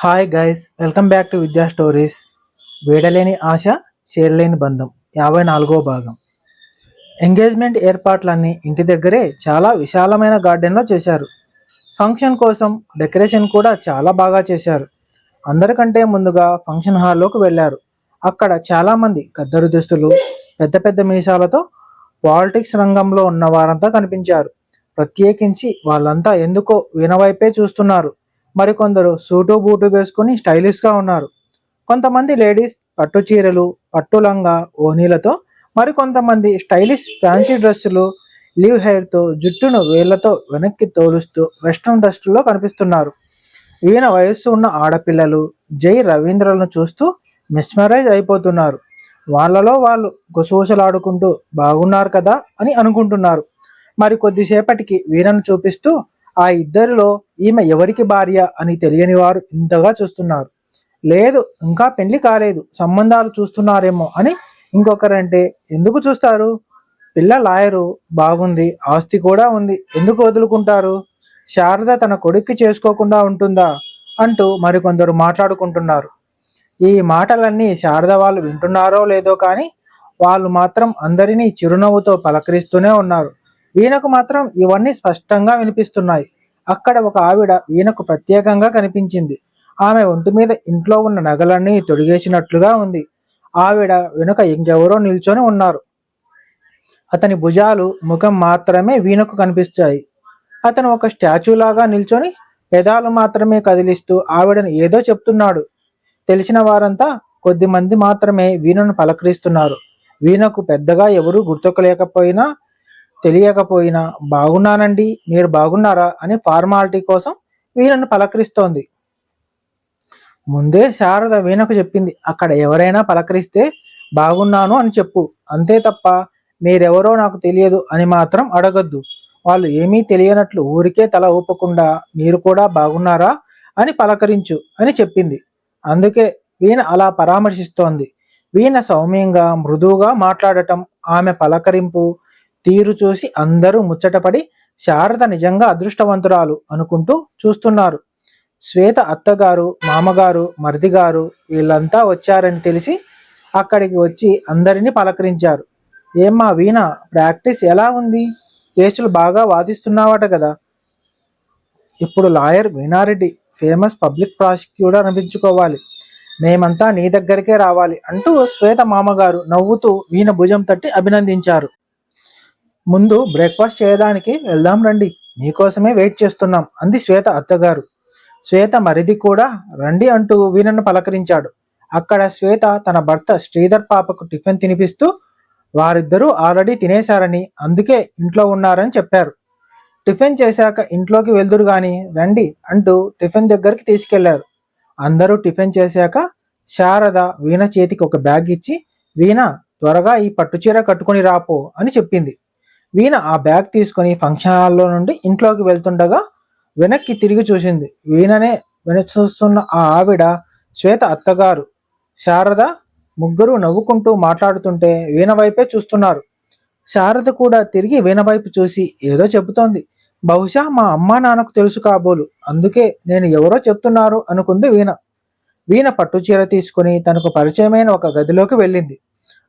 Hi guys, welcome back to విద్యా stories. వీడలేని ఆశ, చేరలేని బంధం 54వ భాగం. ఎంగేజ్మెంట్ ఏర్పాట్లన్నీ ఇంటి దగ్గరే చాలా విశాలమైన గార్డెన్లో చేశారు. ఫంక్షన్ కోసం డెకరేషన్ కూడా చాలా బాగా చేశారు. అందరికంటే ముందుగా ఫంక్షన్ హాల్లోకి వెళ్ళారు. అక్కడ చాలామంది ఖద్దరు దుస్తులు, పెద్ద పెద్ద మీసాలతో పాలిటిక్స్ రంగంలో ఉన్న వారంతా కనిపించారు. ప్రత్యేకించి వాళ్ళంతా ఎందుకో వీణవైపే చూస్తున్నారు. మరికొందరు సూటు బూటు వేసుకుని స్టైలిష్గా ఉన్నారు. కొంతమంది లేడీస్ పట్టు చీరలు, పట్టు లంగా ఓనీలతో, మరికొంతమంది స్టైలిష్ ఫ్యాన్సీ డ్రెస్సులు, లీవ్ హెయిర్తో, జుట్టును వేళ్లతో వెనక్కి తోలుస్తూ వెస్ట్రన్ దుస్తుల్లో కనిపిస్తున్నారు. ఈయన వయస్సు ఉన్న ఆడపిల్లలు జై రవీంద్రలను చూస్తూ మెస్మరైజ్ అయిపోతున్నారు. వాళ్ళలో వాళ్ళు గుసగుసలాడుకుంటూ బాగున్నారు కదా అని అనుకుంటున్నారు. మరి కొద్దిసేపటికి వీరను చూపిస్తూ ఆ ఇద్దరిలో ఈమె ఎవరికి భార్య అని తెలియని వారు ఇంతగా చూస్తున్నారు. లేదు, ఇంకా పెళ్లి కాలేదు, సంబంధాలు చూస్తున్నారేమో అని ఇంకొకరంటే, ఎందుకు చూస్తారు, పిల్ల లాయరు, బాగుంది, ఆస్తి కూడా ఉంది, ఎందుకు వదులుకుంటారు, శారద తన కొడుక్కి చేసుకోకుండా ఉంటుందా అంటూ మరికొందరు మాట్లాడుకుంటున్నారు. ఈ మాటలన్నీ శారద వాళ్ళు వింటున్నారో లేదో కానీ వాళ్ళు మాత్రం అందరినీ చిరునవ్వుతో పలకరిస్తూనే ఉన్నారు. వీణకు మాత్రం ఇవన్నీ స్పష్టంగా వినిపిస్తున్నాయి. అక్కడ ఒక ఆవిడ వీణకు ప్రత్యేకంగా కనిపించింది. ఆమె ఒంటి మీద ఇంట్లో ఉన్న నగలన్నీ తొడిగేసినట్లుగా ఉంది. ఆవిడ వెనుక ఇంకెవరో నిల్చొని ఉన్నారు. అతని భుజాలు, ముఖం మాత్రమే వీణకు కనిపిస్తాయి. అతను ఒక స్టాచ్యూలాగా నిల్చొని పెదాలు మాత్రమే కదిలిస్తూ ఆవిడను ఏదో చెప్తున్నాడు. తెలిసిన వారంతా కొద్దిమంది మాత్రమే వీణను పలకరిస్తున్నారు. వీణకు పెద్దగా ఎవరూ గుర్తులేకపోయినా తెలియకపోయినా బాగున్నానండి, మీరు బాగున్నారా అని ఫార్మాలిటీ కోసం వీణను పలకరిస్తోంది. ముందే శారద వీణకు చెప్పింది, అక్కడ ఎవరైనా పలకరిస్తే బాగున్నాను అని చెప్పు, అంతే తప్ప మీరెవరో నాకు తెలియదు అని మాత్రం అడగద్దు. వాళ్ళు ఏమీ తెలియనట్లు ఊరికే తల ఊపకుండా మీరు కూడా బాగున్నారా అని పలకరించు అని చెప్పింది. అందుకే వీణ అలా పరామర్శిస్తోంది. వీణ సౌమ్యంగా మృదువుగా మాట్లాడటం, ఆమె పలకరింపు తీరు చూసి అందరూ ముచ్చటపడి శారద నిజంగా అదృష్టవంతురాలు అనుకుంటూ చూస్తున్నారు. శ్వేత అత్తగారు, మామగారు, మరిదిగారు వీళ్ళంతా వచ్చారని తెలిసి అక్కడికి వచ్చి అందరినీ పలకరించారు. ఏమ్మా వీణ, ప్రాక్టీస్ ఎలా ఉంది, కేసులు బాగా వాదిస్తున్నావట కదా, ఇప్పుడు lawyer Veena Reddy, famous public prosecutor అనిపించుకోవాలి, మేమంతా నీ దగ్గరికే రావాలి అంటూ శ్వేత మామగారు నవ్వుతూ వీణ భుజం తట్టి అభినందించారు. ముందు బ్రేక్ఫాస్ట్ చేయడానికి వెళ్దాం రండి, మీకోసమే వెయిట్ చేస్తున్నాం అంది శ్వేత అత్తగారు. శ్వేత మరిది కూడా రండి అంటూ వీణను పలకరించాడు. అక్కడ శ్వేత తన భర్త శ్రీధర్ పాపకు టిఫిన్ తినిపిస్తూ వారిద్దరూ ఆల్రెడీ తినేశారని, అందుకే ఇంట్లో ఉన్నారని చెప్పారు. టిఫిన్ చేశాక ఇంట్లోకి వెళ్దురు గాని రండి అంటూ టిఫిన్ దగ్గరికి తీసుకెళ్లారు. అందరూ టిఫిన్ చేశాక శారద వీణ చేతికి ఒక బ్యాగ్ ఇచ్చి, వీణ త్వరగా ఈ పట్టుచీర కట్టుకుని రాపో అని చెప్పింది. వీణ ఆ బ్యాగ్ తీసుకుని ఫంక్షన్ హాల్లో నుండి ఇంట్లోకి వెళ్తుండగా వెనక్కి తిరిగి చూసింది. వీణనే వెనక్కి చూస్తున్న ఆ ఆవిడ శ్వేత అత్తగారు, శారద ముగ్గురు నవ్వుకుంటూ మాట్లాడుతుంటే వీణ వైపే చూస్తున్నారు. శారద కూడా తిరిగి వీణ వైపు చూసి ఏదో చెబుతోంది. బహుశా మా అమ్మా నాన్నకు తెలుసు కాబోలు, అందుకే నేను ఎవరో చెప్తున్నారు అనుకుంది వీణ. వీణ పట్టుచీర తీసుకుని తనకు పరిచయమైన ఒక గదిలోకి వెళ్ళింది.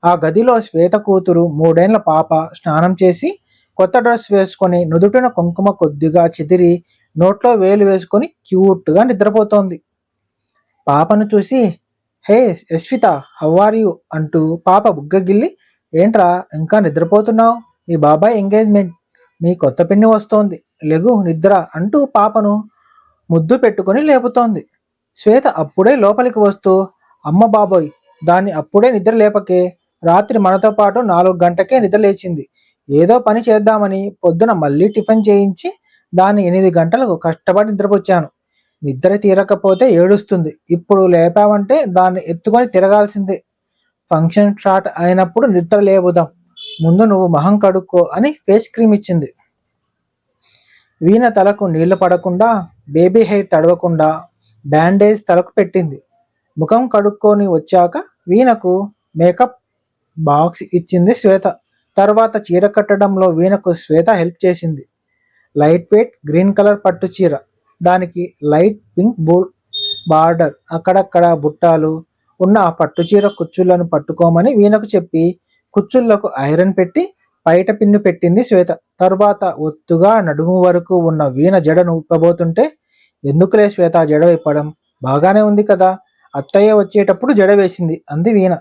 ఆ గదిలో శ్వేత కూతురు 3 ఏళ్ల పాప స్నానం చేసి కొత్త డ్రెస్ వేసుకొని నుదుటిన కుంకుమ కొద్దిగా చెదిరి నోట్లో వేలు వేసుకొని క్యూట్గా నిద్రపోతోంది. పాపను చూసి, హే యశ్విత, హౌ ఆర్ యూ అంటూ పాప బుగ్గగిల్లి, ఏంట్రా ఇంకా నిద్రపోతున్నావు, మీ బాబాయ్ ఎంగేజ్మెంట్, మీ కొత్త పిన్ని వస్తోంది, లెగు నిద్ర అంటూ పాపను ముద్దు పెట్టుకొని లేపుతోంది. శ్వేత అప్పుడే లోపలికి వస్తూ, అమ్మ బాబోయ్, దాన్ని అప్పుడే నిద్ర లేపకే, రాత్రి మనతో పాటు 4 గంటకే నిద్ర లేచింది, ఏదో పని చేద్దామని పొద్దున మళ్ళీ టిఫిన్ చేయించి దాన్ని 8 గంటలకు కష్టపడి నిద్రపుచ్చాను. నిద్ర తీరకపోతే ఏడుస్తుంది, ఇప్పుడు లేపావంటే దాన్ని ఎత్తుకొని తిరగాల్సిందే, ఫంక్షన్ స్టార్ట్ అయినప్పుడు నిద్ర లేపుదాం, ముందు నువ్వు మొహం కడుక్కో అని ఫేస్ క్రీమ్ ఇచ్చింది. వీణ తలకు నీళ్లు పడకుండా, బేబీ హెయిర్ తడవకుండా బ్యాండేజ్ తలకు పెట్టింది. ముఖం కడుక్కొని వచ్చాక వీణకు మేకప్ బాక్స్ ఇచ్చింది శ్వేత. తర్వాత చీర కట్టడంలో వీణకు శ్వేత హెల్ప్ చేసింది. లైట్ వెయిట్ గ్రీన్ కలర్ పట్టు చీర, దానికి లైట్ పింక్ బార్డర్ అక్కడక్కడ బుట్టాలు ఉన్న ఆ పట్టుచీర కుచ్చులను పట్టుకోమని వీణకు చెప్పి కుచ్చుళ్లకు ఐరన్ పెట్టి బయట పిన్ను పెట్టింది శ్వేత. తరువాత ఒత్తుగా నడుము వరకు ఉన్న వీణ జడను విప్పబోతుంటే, ఎందుకులే శ్వేత జడ విప్పడం, బాగానే ఉంది కదా, అత్తయ్య వచ్చేటప్పుడు జడ వేసింది అంది వీణ.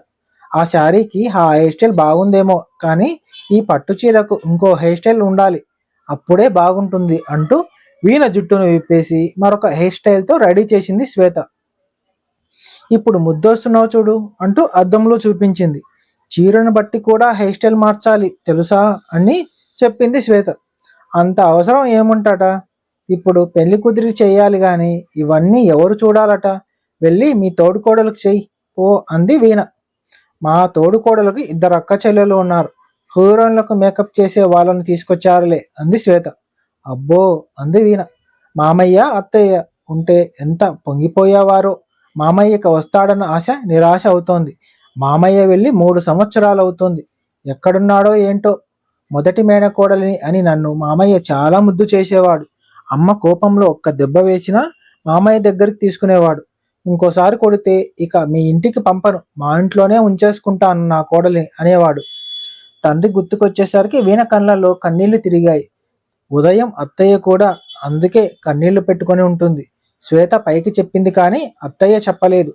ఆ శారీకి ఆ హెయిర్ స్టైల్ బాగుందేమో కానీ ఈ పట్టు చీరకు ఇంకో హెయిర్ స్టైల్ ఉండాలి, అప్పుడే బాగుంటుంది అంటూ వీణ జుట్టును విప్పేసి మరొక హెయిర్ స్టైల్తో రెడీ చేసింది శ్వేత. ఇప్పుడు ముద్దొస్తున్నావు చూడు అంటూ అద్దంలో చూపించింది. చీరను బట్టి కూడా హెయిర్ స్టైల్ మార్చాలి తెలుసా అని చెప్పింది శ్వేత. అంత అవసరం ఏముంటట, ఇప్పుడు పెళ్లి కుదిరి చెయ్యాలి గాని ఇవన్నీ ఎవరు చూడాలట, వెళ్ళి మీ తోడుకోడలకు చెయ్యి పో అంది వీణ. మా తోడుకోడలకు ఇద్దరు అక్క చెల్లెలు ఉన్నారు, హీరోయిన్లకు మేకప్ చేసే వాళ్ళని తీసుకొచ్చారులే అంది శ్వేత. అబ్బో అంది వీణ. మామయ్య అత్తయ్య ఉంటే ఎంత పొంగిపోయేవారో, మామయ్యకి వస్తాడన్న ఆశ నిరాశ అవుతోంది. మామయ్య వెళ్ళి 3 సంవత్సరాలు అవుతోంది, ఎక్కడున్నాడో ఏంటో. మొదటి మేనకోడలిని అని నన్ను మామయ్య చాలా ముద్దు చేసేవాడు. అమ్మ కోపంలో ఒక్క దెబ్బ వేసినా మామయ్య దగ్గరికి తీసుకునేవాడు. ఇంకోసారి కొడితే ఇక మీ ఇంటికి పంపను, మా ఇంట్లోనే ఉంచేసుకుంటాను నా కోడలిని అనేవాడు. తండ్రి గుర్తుకొచ్చేసరికి వీణ కళ్ళల్లో కన్నీళ్లు తిరిగాయి. ఉదయం అత్తయ్య కూడా అందుకే కన్నీళ్లు పెట్టుకొని ఉంటుంది. శ్వేత పైకి చెప్పింది కానీ అత్తయ్య చెప్పలేదు.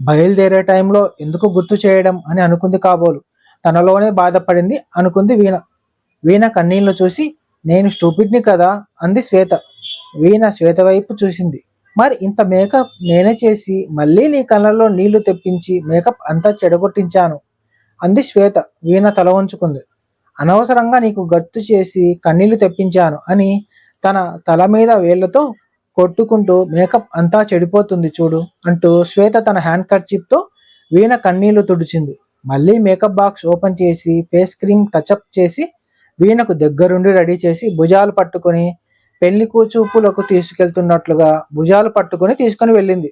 బయలుదేరే టైంలో ఎందుకు గుర్తు చేయడం అని అనుకుంది కాబోలు. తనలోనే బాధపడింది అనుకుంది వీణ. వీణ కన్నీళ్లు చూసి నేను స్టూపిడ్ని కదా అంది శ్వేత. వీణ శ్వేత వైపు చూసింది. మరి ఇంత మేకప్ నేనే చేసి మళ్ళీ నీ కళ్ళల్లో నీళ్లు తెప్పించి మేకప్ అంతా చెడగొట్టించాను అంది శ్వేత. వీణ తల వంచుకుంది. అనవసరంగా నీకు గట్టు చేసి కన్నీళ్లు తెప్పించాను అని తన తల మీద వేళ్లతో కొట్టుకుంటూ మేకప్ అంతా చెడిపోతుంది చూడు అంటూ శ్వేత తన హ్యాండ్ కర్చీప్తో వీణ కన్నీళ్లు తుడిచింది. మళ్ళీ మేకప్ బాక్స్ ఓపెన్ చేసి ఫేస్ క్రీమ్ టచ్అప్ చేసి వీణకు దగ్గరుండి రెడీ చేసి భుజాలు పట్టుకొని పెళ్లి కూచూపులకు తీసుకెళ్తున్నట్లుగా భుజాలు పట్టుకొని తీసుకొని వెళ్ళింది.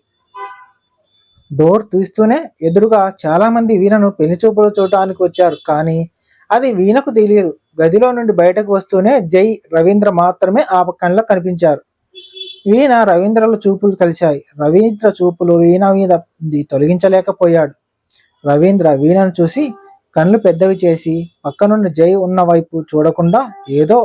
డోర్ తీస్తూనే ఎదురుగా చాలా మంది వీణను పెళ్లి చూపులు చూడటానికి వచ్చారు. కానీ అది వీణకు తెలియదు. గదిలో నుండి బయటకు వస్తూనే జై, రవీంద్ర మాత్రమే ఆ కళ్ళకు కనిపించారు. వీణ రవీంద్రల చూపులు కలిశాయి. రవీంద్ర చూపులు వీణ మీద తొలగించలేకపోయాడు. రవీంద్ర వీణను చూసి కళ్ళు పెద్దవి చేసి పక్కనున్న జై ఉన్న వైపు చూడకుండా ఏదో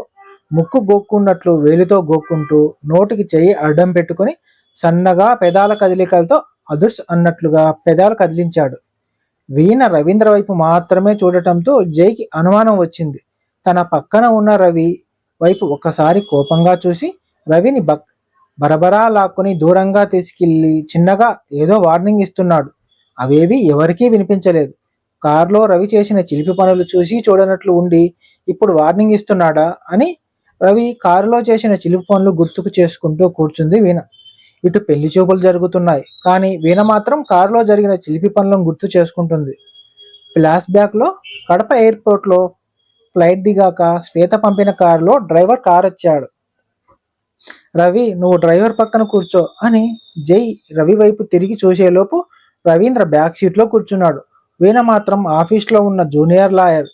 ముక్కు గోక్కున్నట్లు వేలితో గోక్కుంటూ నోటికి చెయ్యి అడ్డం పెట్టుకుని సన్నగా పెదాల కదలికలతో అదుర్స్ అన్నట్లుగా పెదాలు కదిలించాడు. వీణ రవీంద్ర వైపు మాత్రమే చూడటంతో జైకి అనుమానం వచ్చింది. తన పక్కన ఉన్న రవి వైపు ఒక్కసారి కోపంగా చూసి రవిని బరబరా లాక్కుని దూరంగా తీసుకెళ్లి చిన్నగా ఏదో వార్నింగ్ ఇస్తున్నాడు. అవేవి ఎవరికీ వినిపించలేదు. కారులో రవి చేసిన చిలిపి పనులు చూసి చూడనట్లు ఉండి ఇప్పుడు వార్నింగ్ ఇస్తున్నాడా అని రవి కారులో చేసిన చిలిపి పనులు గుర్తుకు చేసుకుంటూ కూర్చుంది వీణ. ఇటు పెళ్లి చూపులు జరుగుతున్నాయి కానీ వీణ మాత్రం కారులో జరిగిన చిలిపి పనులను గుర్తు చేసుకుంటుంది. ఫ్లాష్ బ్యాక్లో కడప ఎయిర్పోర్ట్లో ఫ్లైట్ దిగాక శ్వేత పంపిన కారులో డ్రైవర్ కారు వచ్చాడు. రవి నువ్వు డ్రైవర్ పక్కన కూర్చో అని జై రవి వైపు తిరిగి చూసేలోపు రవీంద్ర బ్యాక్ సీట్లో కూర్చున్నాడు. వీణ మాత్రం ఆఫీస్లో ఉన్న జూనియర్ లాయర్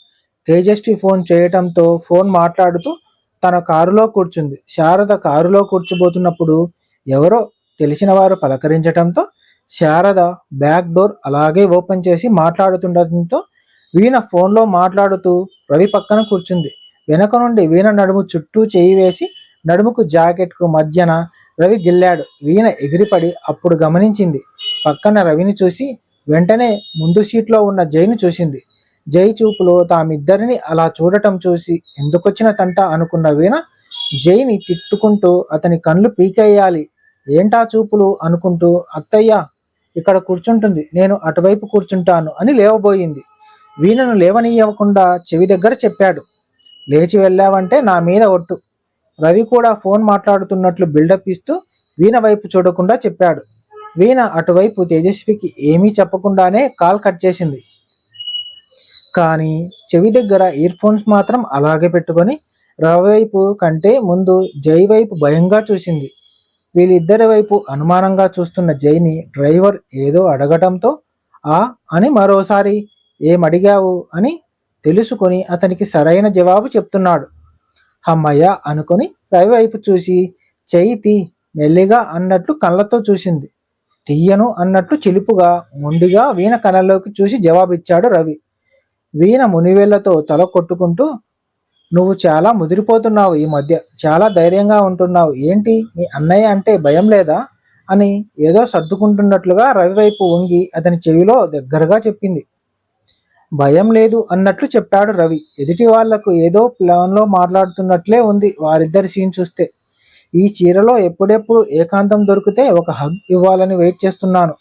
తేజస్వి ఫోన్ చేయటంతో ఫోన్ మాట్లాడుతూ తన కారులో కూర్చుంది. శారద కారులో కూర్చోబోతున్నప్పుడు ఎవరో తెలిసిన వారు పలకరించటంతో శారద బ్యాక్ డోర్ అలాగే ఓపెన్ చేసి మాట్లాడుతుండటంతో వీణ ఫోన్లో మాట్లాడుతూ రవి పక్కన కూర్చుంది. వెనక నుండి వీణ నడుము చుట్టూ చేయి వేసి నడుముకు జాకెట్కు మధ్యన రవి గిల్లాడు. వీణ ఎగిరిపడి అప్పుడు గమనించింది. పక్కన రవిని చూసి వెంటనే ముందు సీట్లో ఉన్న జైని చూసింది. జై చూపులో తామిద్దరిని అలా చూడటం చూసి ఎందుకొచ్చిన తంట అనుకున్న వీణ జైని తిట్టుకుంటూ అతని కళ్ళు పీకేయాలి, ఏంటా చూపులు అనుకుంటూ అత్తయ్య ఇక్కడ కూర్చుంటుంది, నేను అటువైపు కూర్చుంటాను అని లేవబోయింది. వీణను లేవనీయకుండా చెవి దగ్గర చెప్పాడు. లేచి వెళ్ళావంటే నా మీద ఒట్టు. రవి కూడా ఫోన్ మాట్లాడుతున్నట్లు బిల్డప్ ఇస్తూ వీణ వైపు చూడకుండా చెప్పాడు. వీణ అటువైపు తేజస్వికి ఏమీ చెప్పకుండానే కాల్ కట్ చేసింది. కానీ చెవి దగ్గర ఇయర్ ఫోన్స్ మాత్రం అలాగే పెట్టుకొని రవి వైపు కంటే ముందు జై వైపు భయంగా చూసింది. వీళ్ళిద్దరి వైపు అనుమానంగా చూస్తున్న జైని డ్రైవర్ ఏదో అడగటంతో ఆ అని మరోసారి ఏమడిగావు అని తెలుసుకొని అతనికి సరైన జవాబు చెప్తున్నాడు. అమ్మయ్య అనుకొని రవి వైపు చూసి చేయి మెల్లిగా అన్నట్లు కళ్ళతో చూసింది. తీయను అన్నట్లు చిలుపుగా మొండిగా వీణ కళ్ళలోకి చూసి జవాబిచ్చాడు రవి. వీణ మునివేళ్లతో తల కొట్టుకుంటూ, నువ్వు చాలా ముదిరిపోతున్నావు ఈ మధ్య. చాలా ధైర్యంగా ఉంటున్నావు. ఏంటి మీ అన్నయ్య అంటే భయం లేదా అని ఏదో సర్దుకుంటున్నట్లుగా రవి వైపు వంగి అతని చెవిలో దగ్గరగా చెప్పింది. భయం లేదు అన్నట్లు చెప్పాడు రవి. ఎదుటి వాళ్లకు ఏదో ప్లాన్లో మాట్లాడుతున్నట్లే ఉంది వారిద్దరి సీన్ చూస్తే. ఈ చీరలో ఎప్పుడెప్పుడు ఏకాంతం దొరికితే ఒక హగ్ ఇవ్వాలని వెయిట్ చేస్తున్నాను.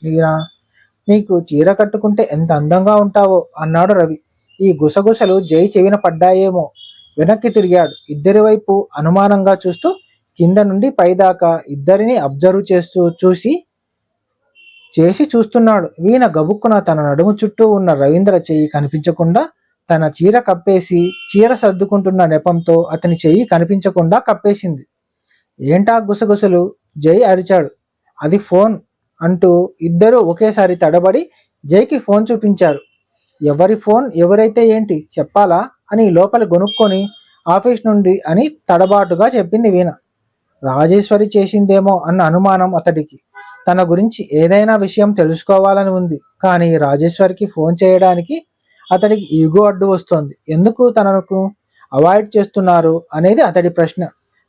నీకు చీర కట్టుకుంటే ఎంత అందంగా ఉంటావో అన్నాడు రవి. ఈ గుసగుసలు జై చెవిన పడ్డాయేమో. వెనక్కి తిరిగాడు. ఇద్దరి వైపు అనుమానంగా చూస్తూ కింద నుండి పైదాకా ఇద్దరిని అబ్జర్వ్ చేసి చూస్తున్నాడు. వీణ గబుక్కున తన నడుము చుట్టూ ఉన్న రవీంద్ర చెయ్యి కనిపించకుండా తన చీర కప్పేసి చీర సర్దుకుంటున్న నెపంతో అతని చెయ్యి కనిపించకుండా కప్పేసింది. ఏంటా గుసగుసలు? జై అరిచాడు. అది ఫోన్ అంటూ ఇద్దరూ ఒకేసారి తడబడి జైకి ఫోన్ చూపించారు. ఎవరి ఫోన్? ఎవరైతే ఏంటి చెప్పాలా అని లోపల గొనుక్కొని ఆఫీస్ నుండి అని తడబాటుగా చెప్పింది వీణ. రాజేశ్వరి చేసిందేమో అన్న అనుమానం అతడికి. తన గురించి ఏదైనా విషయం తెలుసుకోవాలని ఉంది. కానీ రాజేశ్వరికి ఫోన్ చేయడానికి అతడికి ఈగో అడ్డు వస్తోంది. ఎందుకు తనకు అవాయిడ్ చేస్తున్నారు అనేది అతడి ప్రశ్న.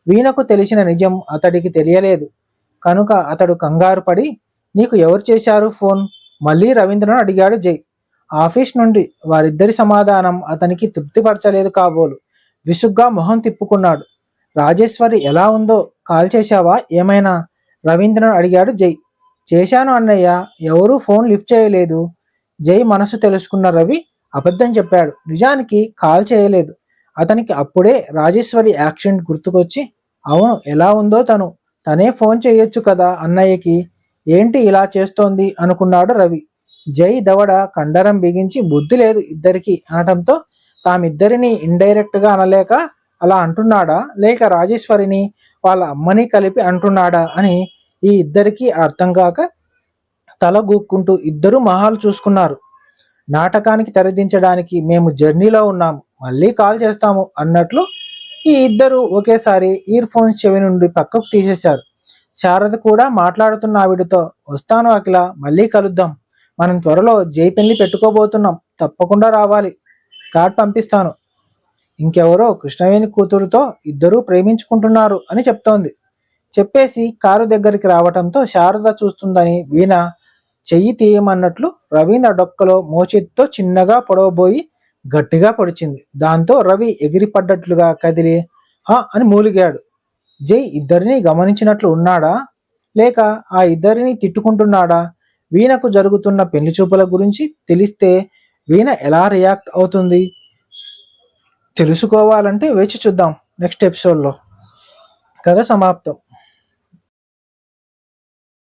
వీణకు తెలిసిన నిజం అతడికి తెలియలేదు కనుక అతడు కంగారు పడి, నీకు ఎవరు చేశారు ఫోన్? మళ్ళీ రవీంద్రను అడిగాడు జై. ఆఫీస్ నుండి. వారిద్దరి సమాధానం అతనికి తృప్తిపరచలేదు కాబోలు. విసుగ్గా మొహం తిప్పుకున్నాడు. రాజేశ్వరి ఎలా ఉందో కాల్ చేశావా ఏమైనా? రవీంద్రను అడిగాడు జై. చేశాను అన్నయ్య. ఎవరూ ఫోన్ లిఫ్ట్ చేయలేదు. జై మనసు తెలుసుకున్న రవి అబద్ధం చెప్పాడు. నిజానికి కాల్ చేయలేదు. అతనికి అప్పుడే రాజేశ్వరి యాక్సిడెంట్ గుర్తుకొచ్చి, అవును ఎలా ఉందో తనే ఫోన్ చేయొచ్చు కదా అన్నయ్యకి. ఏంటి ఇలా చేస్తోంది అనుకున్నాడు రవి. జై దవడ కండరం బిగించి బుద్ధి లేదు ఇద్దరికి అనటంతో తామిద్దరిని ఇండైరెక్ట్గా అనలేక అలా అంటున్నాడా, లేక రాజేశ్వరిని వాళ్ళ అమ్మని కలిపి అంటున్నాడా అని ఈ ఇద్దరికీ అర్థం కాక తల గూక్కుంటూ ఇద్దరూ మొహాలు చూసుకున్నారు. నాటకానికి తెరదించడానికి మేము జర్నీలో ఉన్నాము, మళ్ళీ కాల్ చేస్తాము అన్నట్లు ఈ ఇద్దరు ఒకేసారి ఇయర్ ఫోన్స్ చెవి నుండి పక్కకు తీసేశారు. శారద కూడా మాట్లాడుతున్న ఆవిడతో, వస్తాను అఖిల, మళ్ళీ కలుద్దాం. మనం త్వరలో జై పెళ్లి పెట్టుకోబోతున్నాం. తప్పకుండా రావాలి. కార్డ్ పంపిస్తాను. ఇంకెవరో కృష్ణవేణి కూతురుతో ఇద్దరూ ప్రేమించుకుంటున్నారు అని చెప్తోంది. చెప్పేసి కారు దగ్గరికి రావటంతో శారద చూస్తుందని వీణ చెయ్యి తీయమన్నట్లు రవీంద్ర డొక్కలో మోచేతితో చిన్నగా పొడవబోయి గట్టిగా పొడిచింది. దాంతో రవి ఎగిరిపడ్డట్లుగా కదిలి హా అని మూలిగాడు. జై ఇద్దరిని గమనించినట్లు ఉన్నాడా, లేక ఆ ఇద్దరిని తిట్టుకుంటున్నాడా? వీణకు జరుగుతున్న పెళ్లి చూపుల గురించి తెలిస్తే వీణ ఎలా రియాక్ట్ అవుతుంది తెలుసుకోవాలంటే వేచి చూద్దాం నెక్స్ట్ ఎపిసోడ్లో. కథ సమాప్తం.